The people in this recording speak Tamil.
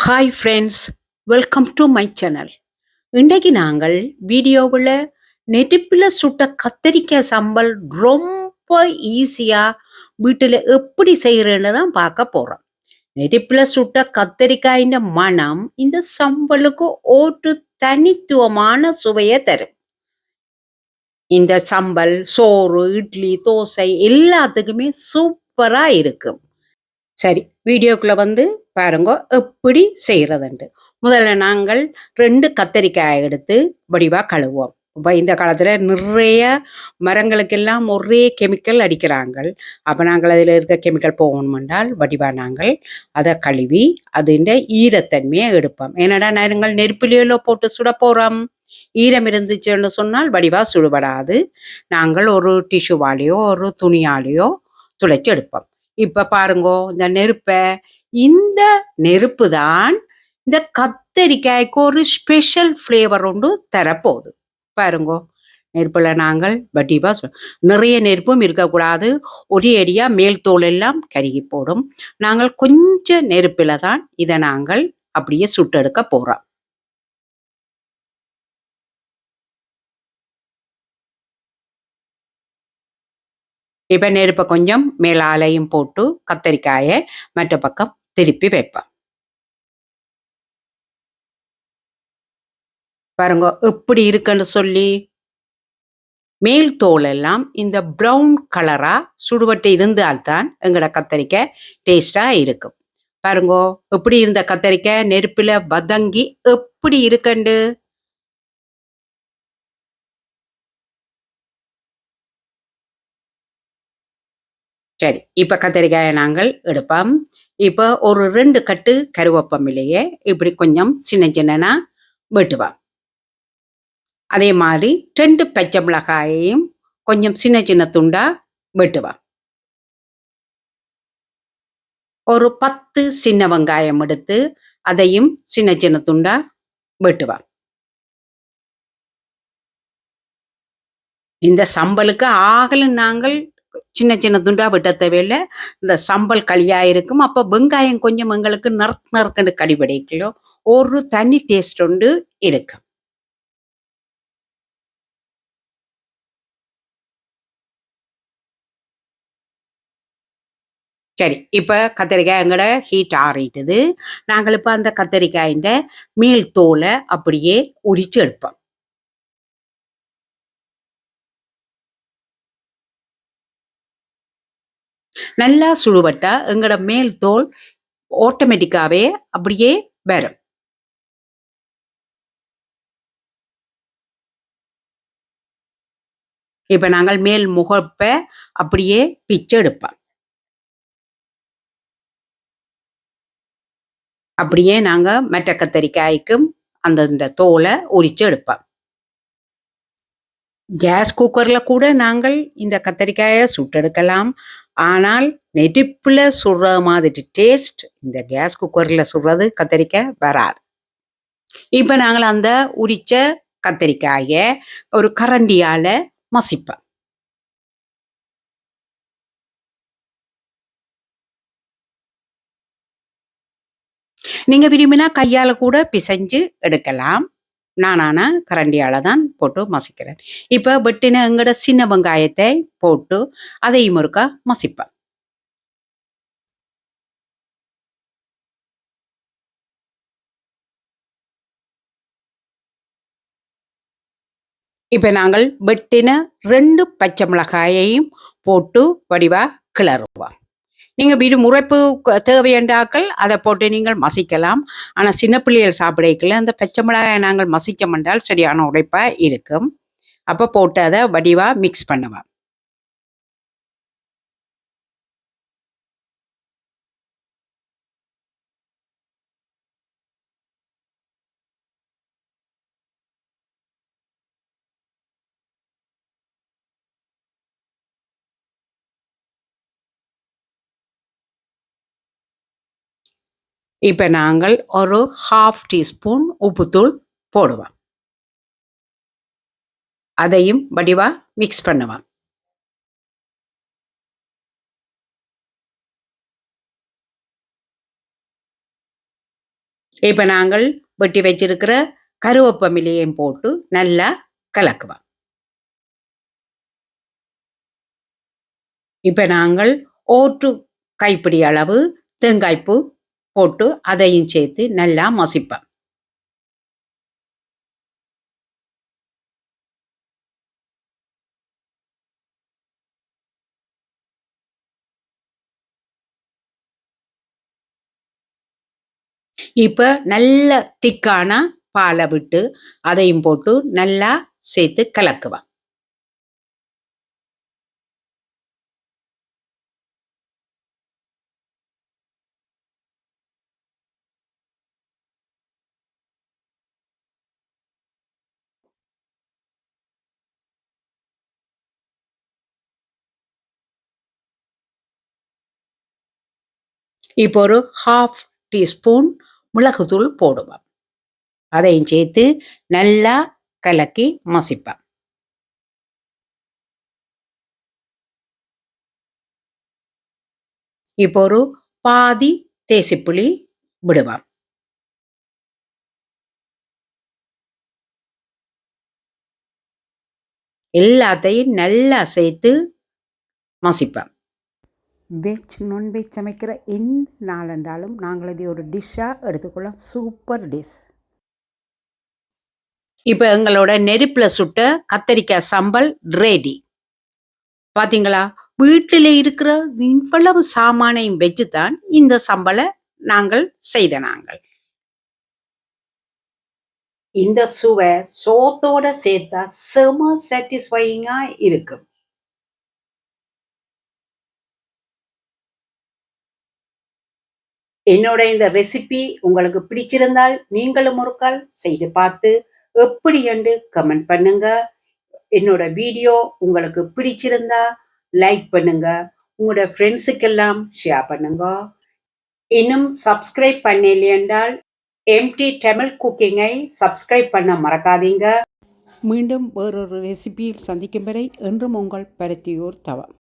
Hi friends, welcome to my channel. இன்றைக்கு நாங்கள் வீடியோவில் நெருப்பில் சுட்ட கத்தரிக்காய் சம்பல் ரொம்ப ஈஸியாக வீட்டில் எப்படி செய்கிறேன்னு தான் பார்க்க போகிறோம். நெருப்பில் சுட்ட கத்தரிக்காயின் மனம் இந்த சம்பலுக்கு ஒரு தனித்துவமான சுவையை தரும். இந்த சம்பல் சோறு, இட்லி, தோசை எல்லாத்துக்குமே சூப்பராக இருக்கும். சரி, வீடியோக்குள்ள வந்து பாருங்க எப்படி செய்யறதுண்டு. முதல்ல நாங்கள் 2 கத்தரிக்காய் எடுத்து வடிவா கழுவோம். இப்போ இந்த காலத்துல நிறைய மரங்களுக்கெல்லாம் ஒரே கெமிக்கல் அடிக்கிறாங்க. அப்ப நாங்கள் அதில் இருக்க கெமிக்கல் போகணுமென்றால் வடிவா நாங்கள் அதை கழுவி அதுண்ட ஈரத்தன்மையை எடுப்போம். ஏன்னடா நாங்கள் நெருப்பிலையோ போட்டு சுட போறோம். ஈரம் இருந்துச்சுன்னு சொன்னால் வடிவா சுடுபடாது. நாங்கள் ஒரு டிஷ்யூவாலேயோ ஒரு துணியாலேயோ துளைச்சி எடுப்போம். இப்ப பாருங்கோ இந்த இந்த நெருப்பு தான் இந்த கத்தரிக்காய்க்கு ஒரு ஸ்பெஷல் ஃப்ளேவர் ஒன்று தரப்போகுது. பாருங்கோ, நெருப்புல நாங்கள் வடிவா நிறைய நெருப்பும் இருக்கக்கூடாது. ஒரே அடியா மேல் தோல் எல்லாம் கருகி போடும். நாங்கள் கொஞ்சம் நெருப்பில தான் இதை நாங்கள் அப்படியே சுட்டெடுக்க போறோம். இப்ப நெருப்பை கொஞ்சம் மேலாலையும் போட்டு கத்தரிக்காயை மற்ற பக்கம் திருப்பி வைப்பேன். பாருங்க எப்படி இருக்குன்னு சொல்லி. மேல் தோல் எல்லாம் இந்த ப்ரௌன் கலரா சுடுவட்டு இருந்தால்தான் எங்களோட கத்தரிக்காய் டேஸ்டா இருக்கும். பாருங்கோ எப்படி இருந்த கத்தரிக்காய் நெருப்புல வதங்கி எப்படி இருக்குண்டு. சரி, இப்ப கத்தரிக்காயை நாங்கள் எடுப்போம். இப்ப ஒரு 2 கட்டு கருவேப்பமில்லையே இப்படி கொஞ்சம் சின்ன சின்னனா வெட்டுவோம். அதே மாதிரி 2 பச்சை மிளகாயையும் கொஞ்சம் சின்ன சின்ன துண்டா வெட்டுவோம். ஒரு 10 சின்ன வெங்காயம் எடுத்து அதையும் சின்ன சின்ன துண்டா வெட்டுவோம். இந்த சம்பலுக்கு ஆகலும் நாங்கள் சின்ன சின்ன துண்டா வெட்ட தேவையில்லை. இந்த சம்பல் களியா இருக்கும். அப்ப வெங்காயம் கொஞ்சம் எங்களுக்கு நறுக்கண்டு கடிபடைக்கலோ ஒரு தனி டேஸ்ட் ஒன்று இருக்கு. சரி, இப்ப கத்தரிக்காய் எங்கட ஹீட் ஆறிட்டுது. நாங்கள் இப்ப அந்த கத்தரிக்காயின் மேல் தோலை அப்படியே உரிச்சு எடுப்போம். நல்லா சுடுபட்டா எங்கட மேல் தோல் ஆட்டோமேட்டிக்காவே அப்படியே வரும். இப்ப நாங்கள் மேல் முகப்பை அப்படியே பிச்சு எடுப்போம். அப்படியே நாங்க மற்ற கத்தரிக்காய்க்கும் அந்த தோலை உரிச்சு எடுப்போம். கேஸ் குக்கர்ல கூட நாங்கள் இந்த கத்தரிக்காயை சுட்டெடுக்கலாம். ஆனால் நெருப்புல சுடுற மாதிரி டேஸ்ட் இந்த கேஸ் குக்கர்ல சுடுறது கத்தரிக்காய் வராது. இப்ப நாங்கள் அந்த உரிச்ச கத்தரிக்காயை ஒரு கரண்டியால மசிப்போம். நீங்க விரும்பினா கையால கூட பிசைஞ்சு எடுக்கலாம். நானான கரண்டியால தான் போட்டு மசிக்கிறேன். இப்ப வெட்டின எங்கட சின்ன வெங்காயத்தை போட்டு அதையும் ஒருக்கா மசிப்பேன். இப்ப நாங்கள் வெட்டின 2 பச்சை மிளகாயையும் போட்டு வடிவா கிளறுவோம். நீங்க உரைப்பு தேவையென்றாக்கள் அதை போட்டு நீங்கள் மசிக்கலாம். ஆனா சின்ன பிள்ளைகள் சாப்பிடக்கல அந்த பச்சை மிளகாயை நாங்கள் மசிச்சோம் என்றால் சரியான உரைப்பா இருக்கும். அப்ப போட்டு அதை வடிவா மிக்ஸ் பண்ணுவேன். இப்ப நாங்கள் ஒரு 1/2 டீஸ்பூன் உப்புத்தூள் போடுவோம். அதையும் வடிவா மிக்ஸ் பண்ணுவேன். இப்ப நாங்கள் வெட்டி வச்சிருக்கிற கருவேப்பமிலையும் போட்டு நல்லா கலக்குவோம். இப்ப நாங்கள் 1 கைப்பிடி அளவு தேங்காய்ப்பூ போட்டு அதையும் சேர்த்து நல்லா மசிப்போம். இப்ப நல்ல திக்கான பாலை விட்டு அதையும் போட்டு நல்லா சேர்த்து கலக்குவோம். இப்போ ஒரு 1/2 டீஸ்பூன் மிளகுத்தூள் போடுவோம். அதையும் சேர்த்து நல்லா கலக்கி மசிப்போம். இப்போ ஒரு பாதி தேசிப்புளி விடுவோம். எல்லாத்தையும் நல்லா சேர்த்து மசிப்போம். வெஜ் நான்வெஜ் சமைக்கிற எந்த நாள் என்றாலும் நாங்கள் இதை ஒரு டிஷ்ஷாக எடுத்துக்கொள்ளலாம். Super dish. இப்போ எங்களோட நெருப்பில் சுட்ட கத்தரிக்காய் சம்பல் ரெடி. பார்த்தீங்களா? வீட்டில் இருக்கிற இவ்வளவு சாமானையும் வச்சு தான் இந்த சம்பலை நாங்கள் செய்த நாங்கள். இந்த சுவை சோத்தோட சேர்த்தா செம சாட்டிஸ்ஃபையிங்கா இருக்கும். என்னோட இந்த ரெசிபி உங்களுக்கு பிடிச்சிருந்தால் நீங்களும் ஒரு கால் செய்து பார்த்து எப்படி என்று கமெண்ட் பண்ணுங்க. என்னோட வீடியோ உங்களுக்கு பிடிச்சிருந்தா லைக் பண்ணுங்க, உங்களோட ஃப்ரெண்ட்ஸுக்கெல்லாம் ஷேர் பண்ணுங்க. இன்னும் சப்ஸ்கிரைப் பண்ணலையென்றால் எம்டி தமிழ் குக்கிங்கை சப்ஸ்கிரைப் பண்ண மறக்காதீங்க. மீண்டும் வேறொரு ரெசிபியில் சந்திக்கும் வரை என்றும் உங்கள் பருத்தியூர் தவம்.